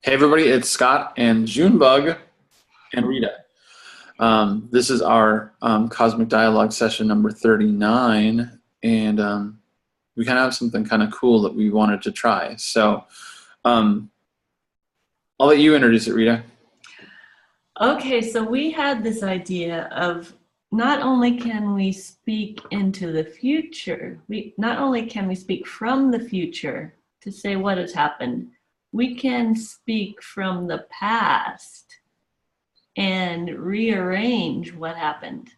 Hey everybody, it's Scott and Junebug and Rita. This is our Cosmic Dialog session number 39, and we kind of have something kind of cool that we wanted to try. So I'll let you introduce it, Rita. Okay, so we had this idea of not only can we speak into the future, not only can we speak from the future to say what has happened, we can speak from the past and rearrange what happened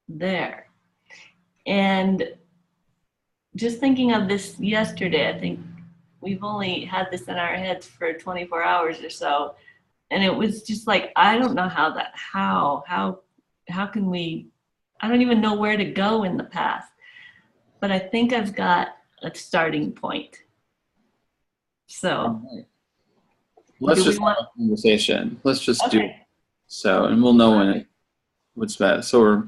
there. And just thinking of this yesterday, I think we've only had this in our heads for 24 hours or so. And it was just like, I don't know how can we, I don't even know where to go in the past. But I think I've got a starting point. So let's just have a conversation. Let's just do it. So, and we'll know when what's best. So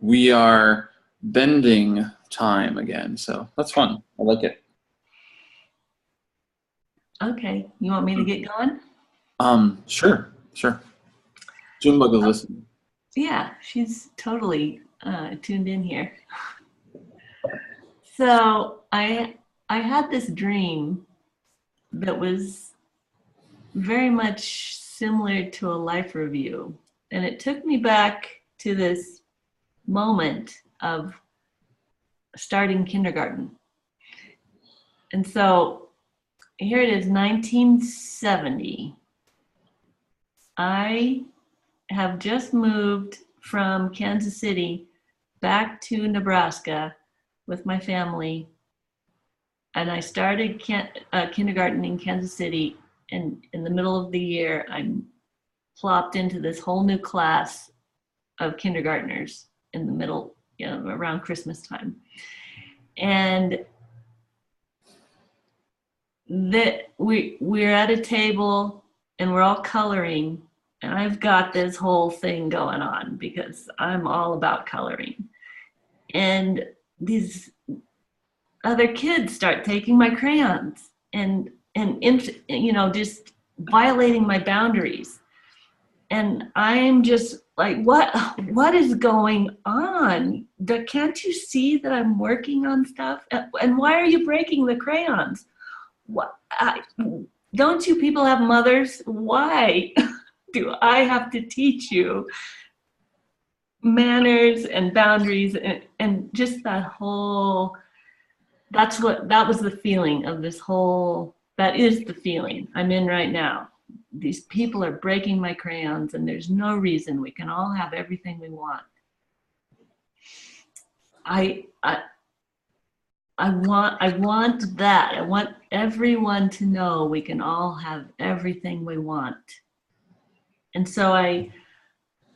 we are bending time again. So that's fun. I like it. Okay, you want me to get going? Sure. Junebug is listening. Yeah, she's totally tuned in here. So I had this dream that was very much similar to a life review. And it took me back to this moment of starting kindergarten. And so here it is, 1970. I have just moved from Kansas City back to Nebraska with my family. And I started kindergarten in Kansas City, and in the middle of the year, I'm plopped into this whole new class of kindergartners in the middle, around Christmas time. And we're at a table and we're all coloring, and I've got this whole thing going on because I'm all about coloring. And these other kids start taking my crayons and just violating my boundaries. And I'm just like, what is going on? Can't you see that I'm working on stuff? And why are you breaking the crayons? Don't you people have mothers? Why do I have to teach you manners and boundaries and just that was the feeling of this whole, that is the feeling I'm in right now. These people are breaking my crayons and there's no reason. We can all have everything we want. I want that. I want everyone to know we can all have everything we want. And so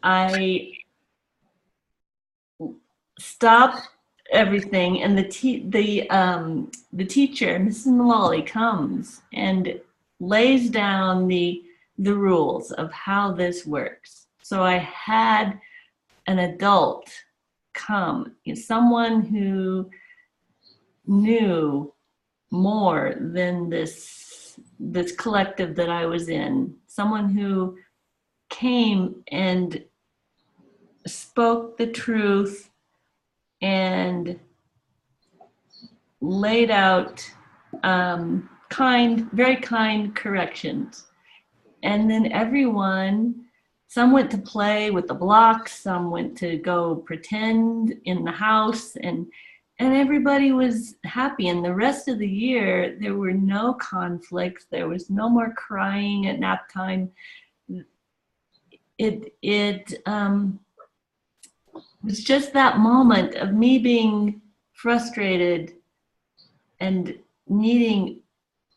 I stopped everything, and the teacher, Mrs. Mullally, comes and lays down the rules of how this works. So I had an adult come, someone who knew more than this collective that I was in, someone who came and spoke the truth and laid out very kind corrections. And then some went to play with the blocks, some went to go pretend in the house, and everybody was happy. And the rest of the year, there were no conflicts. There was no more crying at nap time. It was just that moment of me being frustrated and needing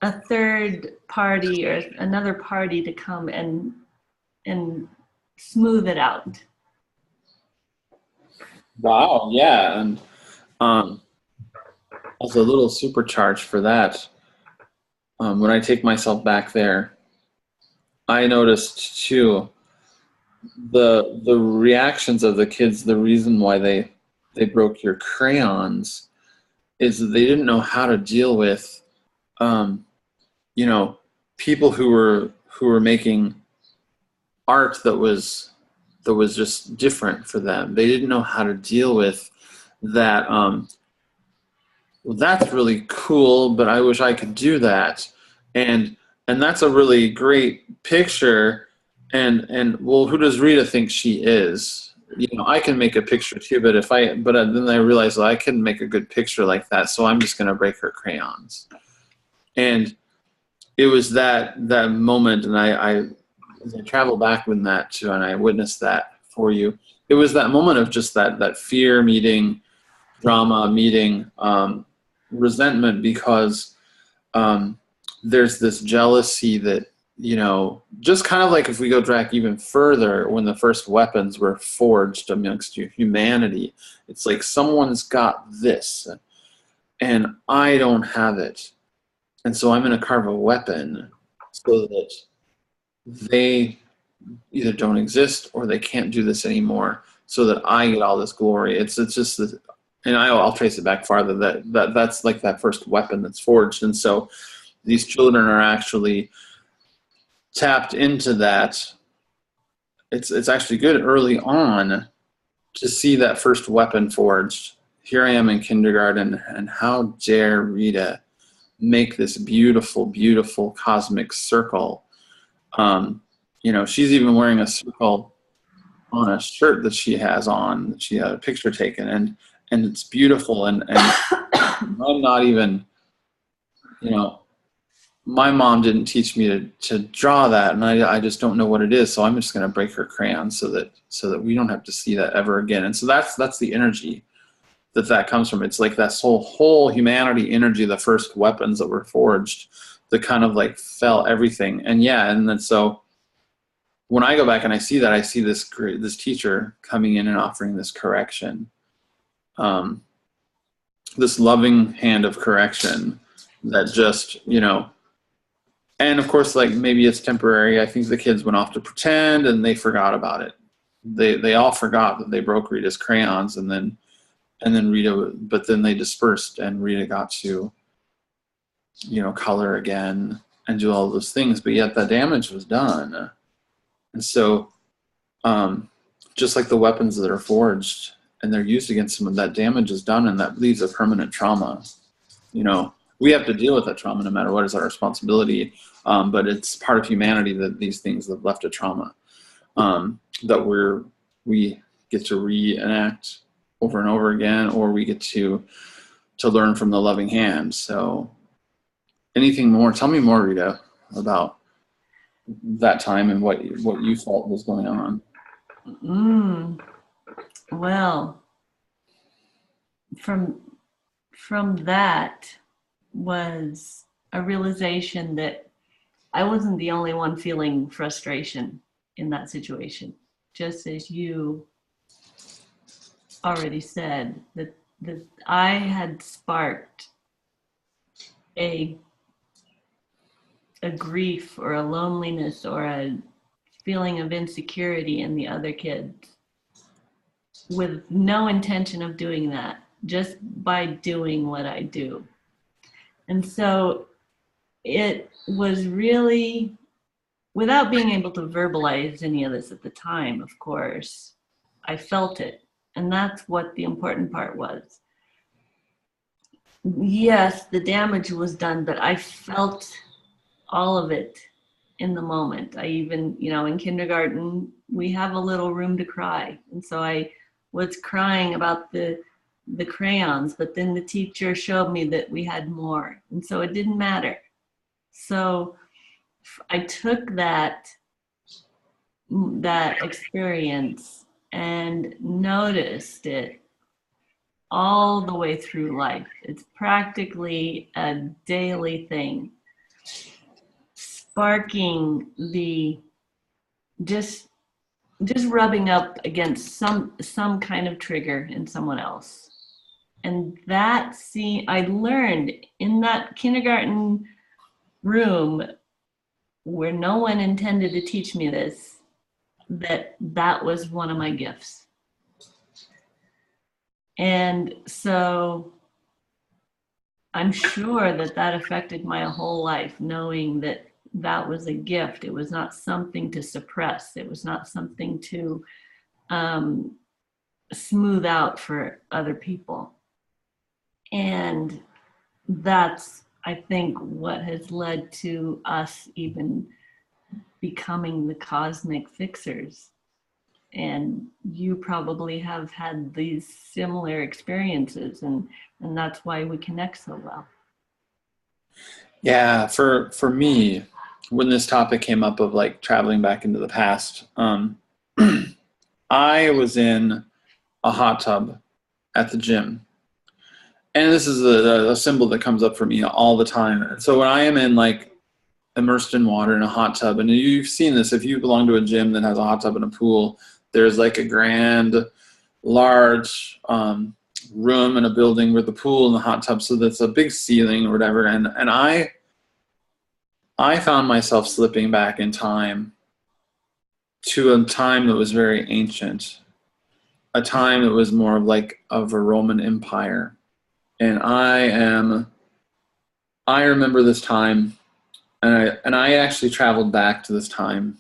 a third party or another party to come and smooth it out. Wow, yeah, and as a little supercharge for that, when I take myself back there, I noticed too the reactions of the kids. The reason why they broke your crayons is that they didn't know how to deal with people who were making art that was just different for them. They didn't know how to deal with that. Well, that's really cool, but I wish I could do that. And that's a really great picture. And well, who does Rita think she is? You know, I can make a picture too, but then I realized, well, I couldn't make a good picture like that, so I'm just going to break her crayons. And it was that moment, and I as I travel back with that too, and I witnessed that for you. It was that moment of just that fear meeting drama, meeting resentment, because there's this jealousy that, you know, just kind of like if we go back even further, when the first weapons were forged amongst humanity, it's like someone's got this and I don't have it. And so I'm going to carve a weapon so that they either don't exist or they can't do this anymore, so that I get all this glory. It's just this, and I'll trace it back farther, that's like that first weapon that's forged. And so these children are actually tapped into that. It's actually good early on to see that first weapon forged. Here I am in kindergarten, and how dare Rita make this beautiful, beautiful cosmic circle. You know, she's even wearing a circle on a shirt that she has on, that she had a picture taken, and it's beautiful. And I'm not even, you know, my mom didn't teach me to draw that, and I just don't know what it is. So I'm just going to break her crayon so that we don't have to see that ever again. And so that's the energy that comes from. It's like that whole humanity energy, the first weapons that were forged, that kind of like fell everything. And yeah, and then so when I go back and I see that, I see this teacher coming in and offering this correction, this loving hand of correction that just, you know, and of course, like, maybe it's temporary. I think the kids went off to pretend and they forgot about it. They all forgot that they broke Rita's crayons, and then Rita, but then they dispersed and Rita got to, you know, color again and do all those things, but yet the damage was done. And so, just like the weapons that are forged and they're used against someone, that damage is done, and that leaves a permanent trauma. You know, we have to deal with that trauma no matter what, is our responsibility. But it's part of humanity that these things have left a trauma, that we get to reenact over and over again, or we get to learn from the loving hand. So anything more? Tell me more, Rita, about that time and what you felt was going on. Well, from that was a realization that I wasn't the only one feeling frustration in that situation. Just as you already said, that I had sparked a grief or a loneliness or a feeling of insecurity in the other kids, with no intention of doing that, just by doing what I do. And so it was really, without being able to verbalize any of this at the time, of course, I felt it. And that's what the important part was. Yes, the damage was done, but I felt all of it in the moment. I even, you know, in kindergarten, we have a little room to cry. And so I was crying about the crayons, but then the teacher showed me that we had more. And so it didn't matter. So I took that experience and noticed it all the way through life. It's practically a daily thing. Sparking the just rubbing up against some kind of trigger in someone else. And that I learned in that kindergarten room, where no one intended to teach me this, that was one of my gifts. And so I'm sure that affected my whole life, knowing that that was a gift. It was not something to suppress. It was not something to smooth out for other people. And that's, I think, what has led to us even becoming the cosmic fixers. And you probably have had these similar experiences, and that's why we connect so well. Yeah, for me, when this topic came up of like traveling back into the past, I was in a hot tub at the gym. And this is a symbol that comes up for me all the time. So when I am in like immersed in water in a hot tub, and you've seen this if you belong to a gym that has a hot tub and a pool, there's like a grand, large room in a building with the pool and the hot tub. So that's a big ceiling or whatever. And I found myself slipping back in time to a time that was very ancient, a time that was more of like of a Roman Empire. And I remember this time, and I actually traveled back to this time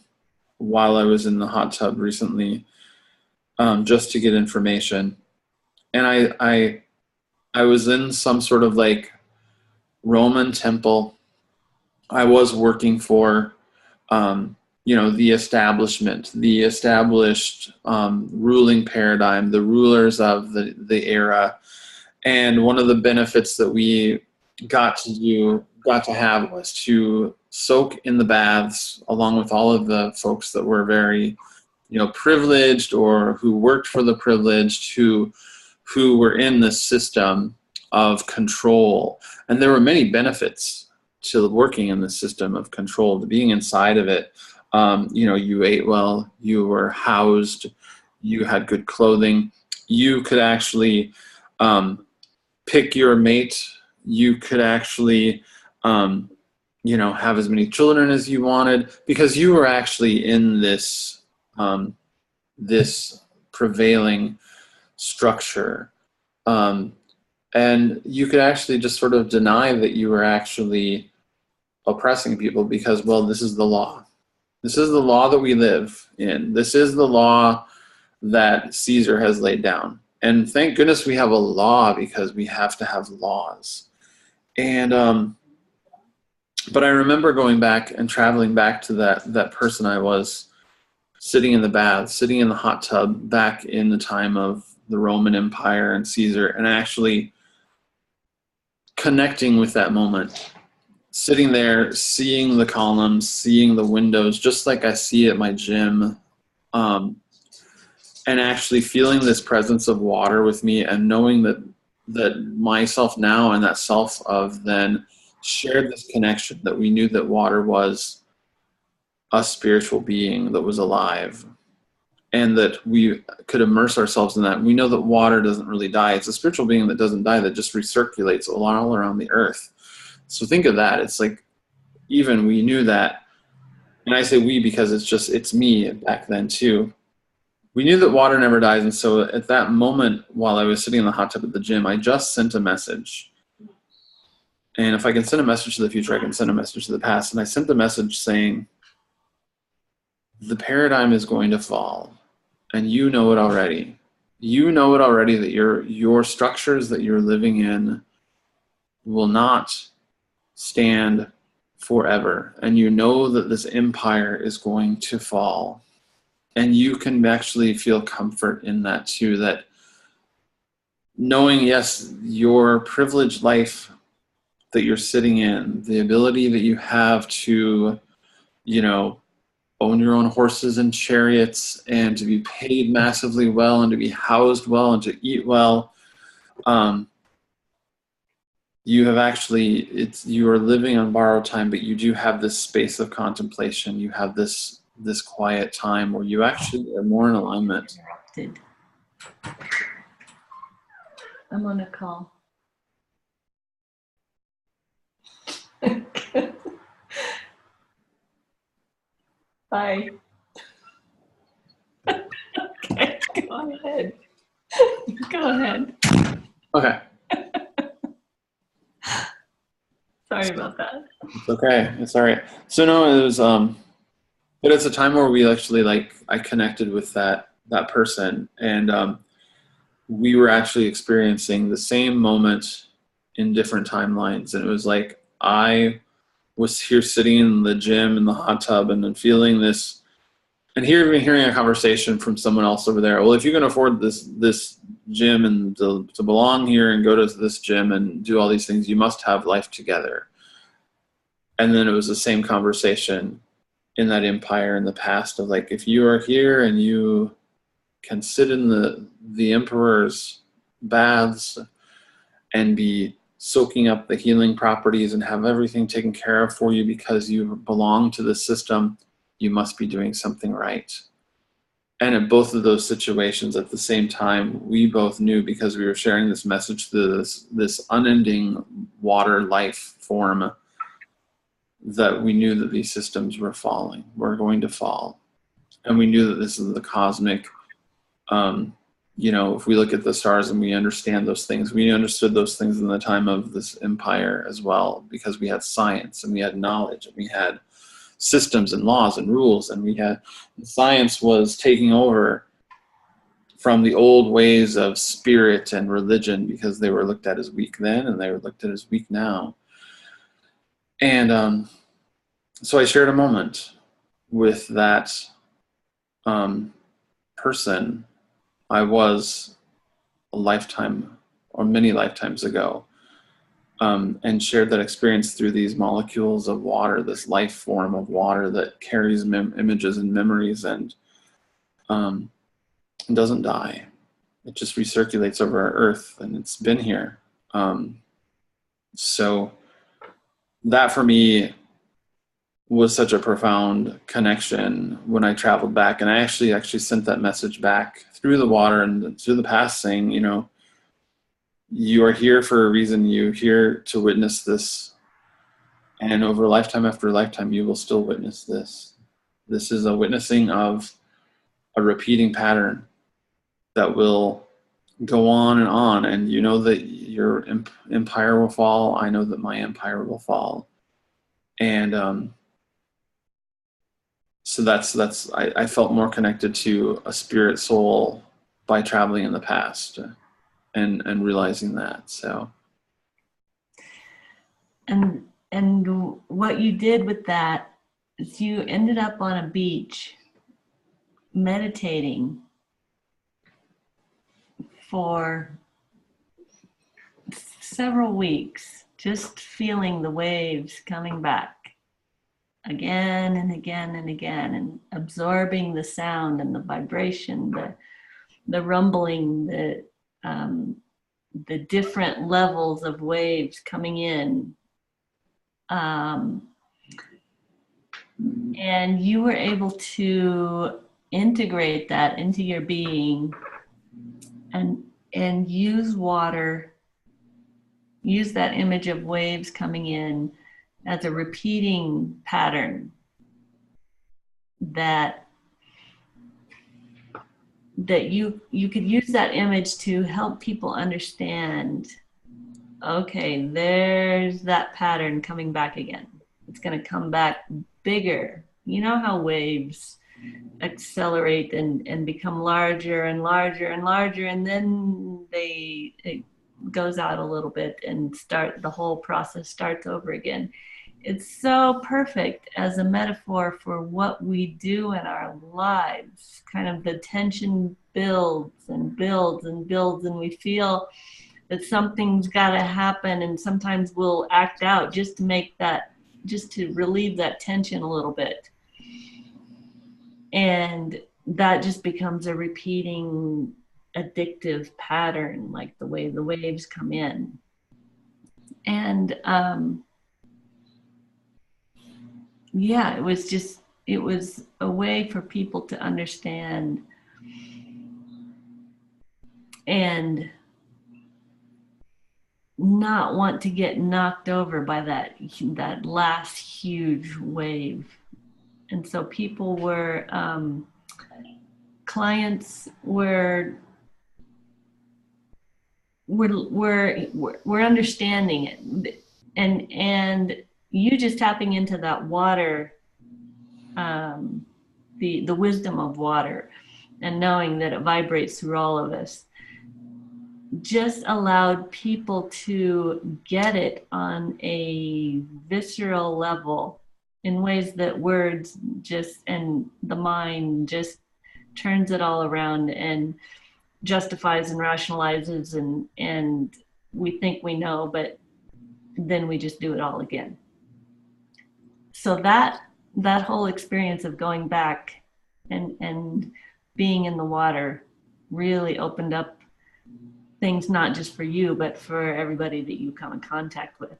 while I was in the hot tub recently, just to get information. And I was in some sort of like Roman temple. I was working for, the establishment, the established ruling paradigm, the rulers of the era. And one of the benefits that we got to have was to soak in the baths along with all of the folks that were very, privileged or who worked for the privileged, who were in the system of control. And there were many benefits to working in the system of control, to being inside of it. You ate well, you were housed, you had good clothing, you could actually pick your mate, you could actually have as many children as you wanted, because you were actually in this this prevailing structure, and you could actually just sort of deny that you were actually oppressing people, because, well, this is the law. This is the law that we live in. This is the law that Caesar has laid down. And thank goodness we have a law, because we have to have laws. And but I remember going back and traveling back to that person I was, sitting in the bath, sitting in the hot tub back in the time of the Roman Empire and Caesar, and actually connecting with that moment. Sitting there, seeing the columns, seeing the windows, just like I see at my gym, and actually feeling this presence of water with me, and knowing that myself now and that self of then shared this connection, that we knew that water was a spiritual being that was alive, and that we could immerse ourselves in that. We know that water doesn't really die. It's a spiritual being that doesn't die, that just recirculates all around the earth. So think of that. It's like, even we knew that, and I say we because it's me back then too. We knew that water never dies, and so at that moment, while I was sitting in the hot tub at the gym, I just sent a message. And if I can send a message to the future, I can send a message to the past. And I sent the message saying, the paradigm is going to fall, and you know it already. You know it already, that your structures that you're living in will not stand forever. And you know that this empire is going to fall. And you can actually feel comfort in that too, that knowing, yes, your privileged life that you're sitting in, the ability that you have to, own your own horses and chariots, and to be paid massively well, and to be housed well, and to eat well, you have actually, you are living on borrowed time, but you do have this space of contemplation. You have this quiet time where you actually are more in alignment. Interrupted. I'm on a call. Bye. Okay, go ahead. Go ahead. Okay. Sorry about that. It's okay. It's all right. So no, it was but it's a time where we actually like I connected with that person, and we were actually experiencing the same moment in different timelines, and it was like I was here sitting in the gym in the hot tub and then feeling this, and hearing a conversation from someone else over there. Well, if you can afford this gym and to belong here and go to this gym and do all these things, you must have life together. And then it was the same conversation in that empire in the past of like, if you are here and you can sit in the emperor's baths and be soaking up the healing properties and have everything taken care of for you because you belong to the system, you must be doing something right. And in both of those situations at the same time, we both knew, because we were sharing this message to this unending water life form, that we knew that these systems were going to fall. And we knew that this is the cosmic, if we look at the stars and we understand those things, we understood those things in the time of this empire as well, because we had science and we had knowledge and we had systems and laws and rules, and science was taking over from the old ways of spirit and religion, because they were looked at as weak then and they were looked at as weak now. And so I shared a moment with that person I was a lifetime or many lifetimes ago, and shared that experience through these molecules of water, this life form of water that carries images and memories, and doesn't die. It just recirculates over our earth, and it's been here. So that for me was such a profound connection when I traveled back, and I actually sent that message back through the water and through the past, saying, you are here for a reason. You're here to witness this, and over lifetime after lifetime, you will still witness this. This is a witnessing of a repeating pattern that will go on, and you know that your empire will fall. I know that my empire will fall, and so I felt more connected to a spirit soul by traveling in the past and realizing that. So and what you did with that is you ended up on a beach meditating for several weeks, just feeling the waves coming back again and again and again, and absorbing the sound and the vibration, the rumbling, the different levels of waves coming in. And you were able to integrate that into your being and use water, use that image of waves coming in as a repeating pattern that you could use that image to help people understand, okay, there's that pattern coming back again. It's going to come back bigger. You know how waves accelerate and become larger and larger and larger, and then it goes out a little bit and the whole process starts over again. It's so perfect as a metaphor for what we do in our lives. Kind of the tension builds and builds and builds, and we feel that something's got to happen, and sometimes we'll act out just to relieve that tension a little bit. And that just becomes a repeating addictive pattern, like the way the waves come in. And yeah, it was a way for people to understand and not want to get knocked over by that last huge wave. And so people were, clients were understanding it. and you just tapping into that water, the wisdom of water, and knowing that it vibrates through all of us, just allowed people to get it on a visceral level in ways that words just, and the mind just turns it all around and justifies and rationalizes, and we think we know, but then we just do it all again. So that whole experience of going back and being in the water really opened up things, not just for you, but for everybody that you come in contact with.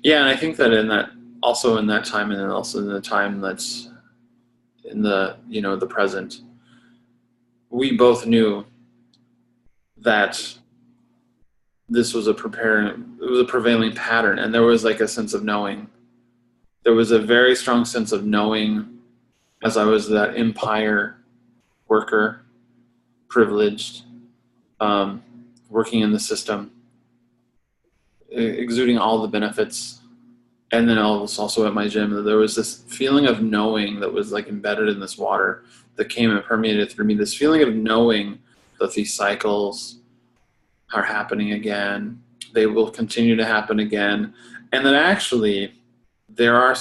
Yeah, and I think that in that time, and then also in the time that's in the, you know, the present, we both knew that this was a prevailing pattern, and there was like a sense of knowing. There was a very strong sense of knowing, as I was that empire worker, privileged, working in the system, exuding all the benefits. And then I was also at my gym. There was this feeling of knowing that was like embedded in this water that came and permeated through me. This feeling of knowing that these cycles are happening again. They will continue to happen again. And that actually there are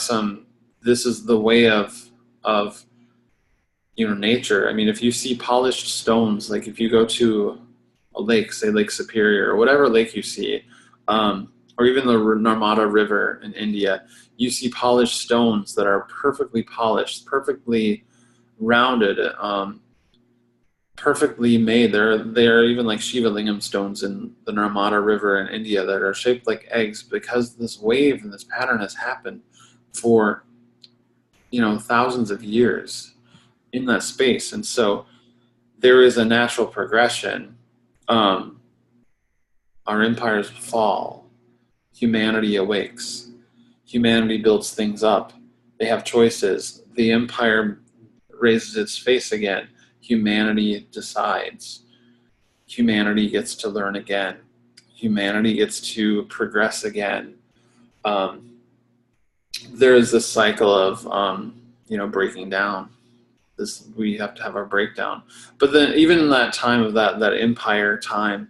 this is the way of you know, nature. I mean, if you see polished stones, like if you go to a lake, say Lake Superior or whatever lake you see, or even the Narmada River in India, you see polished stones that are perfectly polished, perfectly rounded, perfectly made. There are even like Shiva Lingam stones in the Narmada River in India that are shaped like eggs, because this wave and this pattern has happened for, you know, thousands of years in that space. And so there is a natural progression. Our empires fall. Humanity awakes. Humanity builds things up. They have choices. The empire raises its face again. Humanity decides. Humanity gets to learn again. Humanity gets to progress again. There is this cycle of, you know, breaking down. We have to have our breakdown. But then even in that time of that empire time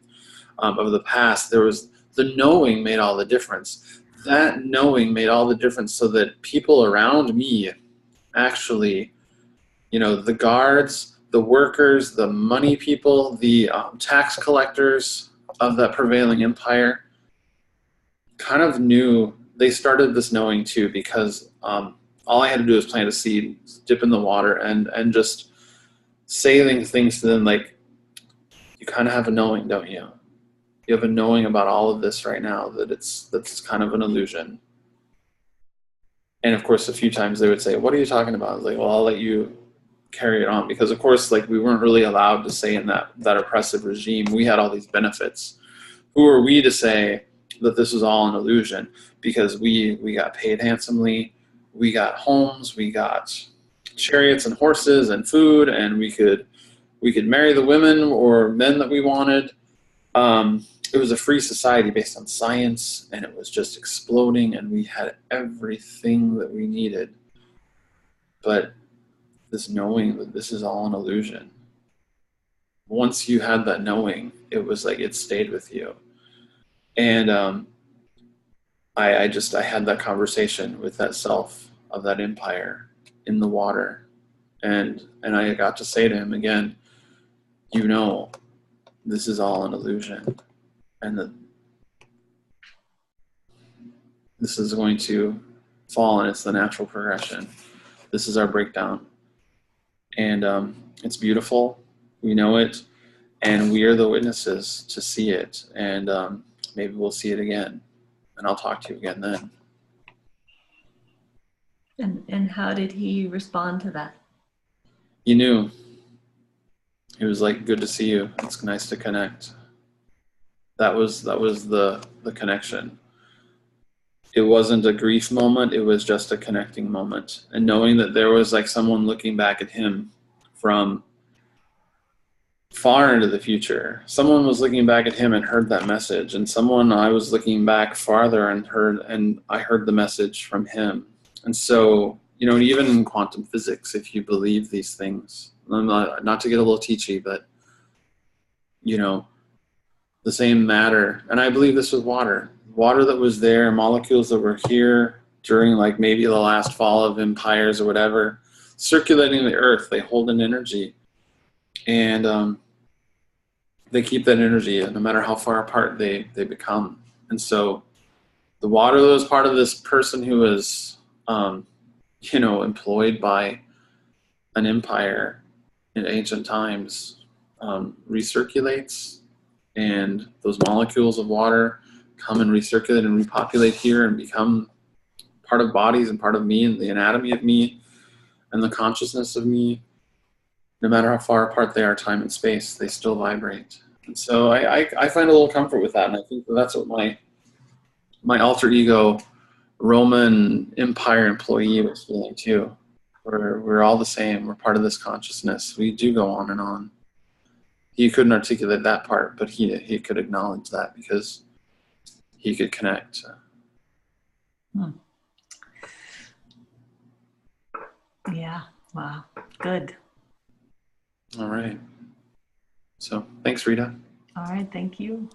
of the past, there was the knowing made all the difference. That knowing made all the difference, so that people around me actually, you know, the guards, the workers, the money people, the tax collectors of that prevailing empire kind of knew. They started this knowing too, because all I had to do was plant a seed, dip in the water, and just saying things to them like, you kind of have a knowing, don't you? You have a knowing about all of this right now, that's kind of an illusion. And of course, a few times they would say, what are you talking about? I was like, well, I'll let you carry it on. Because of course, like, we weren't really allowed to say in that oppressive regime, we had all these benefits. Who are we to say that this was all an illusion? Because we got paid handsomely, we got homes, we got chariots and horses and food, and we could marry the women or men that we wanted. It was a free society based on science, and it was just exploding, and we had everything that we needed. But this knowing that this is all an illusion, once you had that knowing, it was like it stayed with you. And I had that conversation with that self of that empire in the water, and I got to say to him again, you know, this is all an illusion, and that this is going to fall, and it's the natural progression. This is our breakdown, and it's beautiful. We know it, and we are the witnesses to see it, and maybe we'll see it again, and I'll talk to you again then. And how did he respond to that? He knew. He was like, good to see you. It's nice to connect. That was the connection. It wasn't a grief moment. It was just a connecting moment. And knowing that there was like someone looking back at him from far into the future. Someone was looking back at him and heard that message, and I was looking back farther and I heard the message from him. And so, you know, even in quantum physics, if you believe these things, not to get a little teachy, but, you know, the same matter, and I believe this was water that was there, molecules that were here during like maybe the last fall of empires or whatever, circulating the earth. They hold an energy, and they keep that energy no matter how far apart they become. And so the water that was part of this person who was you know, employed by an empire in ancient times, recirculates, and those molecules of water come and recirculate and repopulate here and become part of bodies and part of me and the anatomy of me and the consciousness of me. No matter how far apart they are, time and space, they still vibrate. And so I find a little comfort with that, and I think that's what my alter ego Roman Empire employee was feeling too. We're all the same. We're part of this consciousness. We do go on and on. He couldn't articulate that part, but he could acknowledge that because he could connect. Yeah. Wow. Good. All right. So thanks, Rita. All right. Thank you.